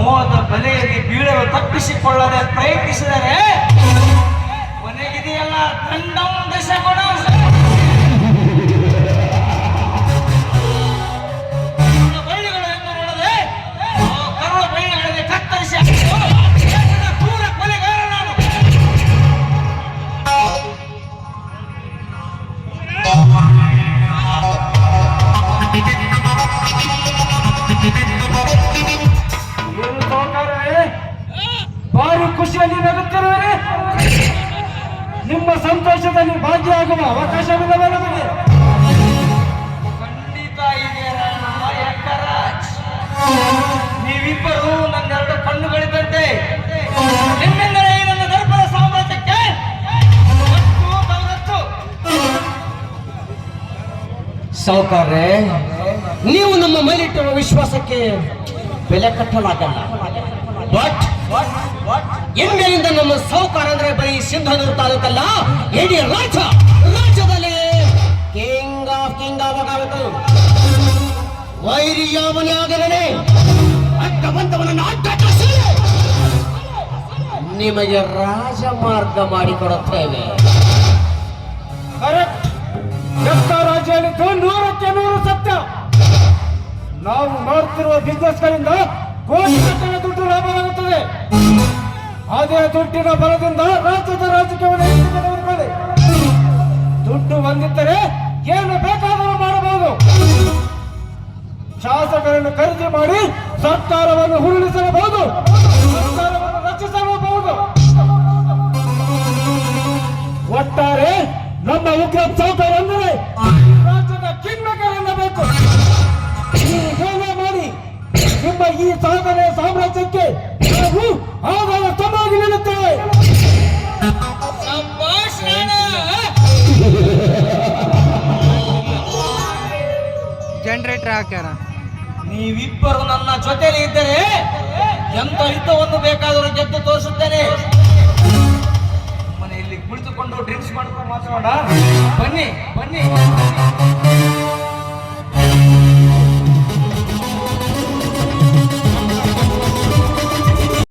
ಮೋಹದ ಬಲೆಯಲ್ಲಿ ಬೀಳಲು ತಪ್ಪಿಸಿಕೊಳ್ಳದೆ ಪ್ರಯತ್ನಿಸಿದರೆ ಕೊನೆಗಿದೆಯಲ್ಲ ದಂಡಂ ದಶಗುಣ. ಬಳ್ಳಿಗಳು ಎಂದು ನೋಡದೆ ಕರುಳ ಬಳ್ಳಿಗಳಲ್ಲಿ ಕತ್ತರಿಸಿ ಕ್ರೂರ ಕೊಲೆಗಾರ ನಾನು. ಭಾರಿ ಖುಷಿಯಲ್ಲಿ ನಗುತ್ತಿರುವರೆ. ನಿಮ್ಮ ಸಂತೋಷದಲ್ಲಿ ಭಾಗಿಯಾಗುವ ಅವಕಾಶವಿಲ್ಲವೇ ನಮಗೆ? ಖಂಡಿತ ಇದೆ ಯಕ್ಕರಾಜ್. ನೀವಿಬ್ಬರು ನನ್ನೆರಡು ಕಣ್ಣುಗಳಿದ್ದಂತೆ. ನಿಮ್ಮಿಂದಲೇ ನನ್ನ ದರ್ಪದ ಸಾಮ್ರಾಜ್ಯಕ್ಕೆ ಸಾವುಕಾರ್ರೆ, ನೀವು ನಮ್ಮ ಮೇಲಿಟ್ಟಿರುವ ವಿಶ್ವಾಸಕ್ಕೆ ಬೆಲೆ ಕಟ್ಟಲಾಗಲ್ಲ. ಬಟ್ ಇಂದಿನಿಂದ ನಮ್ಮ ಸಾವುಕಾರ ಅಂದ್ರೆ ಬರೀ ಸಿಂಧನೂರು ತಾಲೂಕಲ್ಲ, ಇಡೀ ರಾಜ್ಯದಲ್ಲಿ ಕಿಂಗ್ ಆಗಬೇಕು. ವೈರಿ ಯಾವನೇ ಆಗಲೇ ಅಡ್ಡ ಬಂದವನನ್ನು ಅಡ್ಡಗಿಸಿ ನಿಮಗೆ ರಾಜಮಾರ್ಗ ಮಾಡಿಕೊಡುತ್ತೇವೆ. ಕರೆಕ್ಟ್. ಎಷ್ಟ ರಾಜ್ಯದಲ್ಲಿ 100ಕ್ಕೆ 100 ಸತ್ಯ. ನಾವು ಮಾಡ್ತಿರುವ ಬಿಸ್ನೆಸ್ಗಳಿಂದ ಕೋಟಿಗಟ್ಟಲೆ ದುಡ್ಡು ಲಾಭವಾಗುತ್ತದೆ. ಅದೇ ದುಡ್ಡಿನ ಬಲದಿಂದ ರಾಜ್ಯದ ರಾಜಕೀಯವನ್ನು ತೆಗೆದುಕೊಳ್ಳಿ. ದುಡ್ಡು ಹೊಂದಿದ್ದರೆ ಏನು ಬೇಕಾದರೂ ಮಾಡಬಹುದು. ಶಾಸಕರನ್ನು ಖರೀದಿ ಮಾಡಿ ಸರ್ಕಾರವನ್ನು ಉರುಳಿಸಬಹುದು, ಸರ್ಕಾರವನ್ನು ರಚಿಸಬಹುದು. ಒಟ್ಟಾರೆ ನಮ್ಮ ಉಗ್ರ ಸಾವುಕಾರ ಅಂದರೆ ರಾಜ್ಯದ ಕಿಂಗ್ ಮೇಕರ್ ಎನ್ನಬೇಕು. ನೀವು ಮಾಡಿ ನಿಮ್ಮ ಈ ಸಾಧನೆ ಸಾಮ್ರಾಜ್ಯಕ್ಕೆ ನಾವು ಆಧಾರ ಸ್ತಂಭವಾಗಿ ನಿಲ್ಲುತ್ತೇವೆ. ಜನರೇಟರ್ ಹಾಕ್ಯಾರ. ನೀವಿಬ್ಬರು ನನ್ನ ಜೊತೆಲಿ ಇದ್ದರೆ ಎಂತ ಯುದ್ಧವನ್ನು ಬೇಕಾದರೂ ಗೆದ್ದು ತೋರಿಸುತ್ತೇನೆ. ಮನೆಯಲ್ಲಿ ಕುಳಿತುಕೊಂಡು ಡ್ರಿಂಕ್ಸ್ ಮಾಡ್ಕೊಂಡು ಮಾತಾಡೋಣ. ಬನ್ನಿ ಬನ್ನಿ.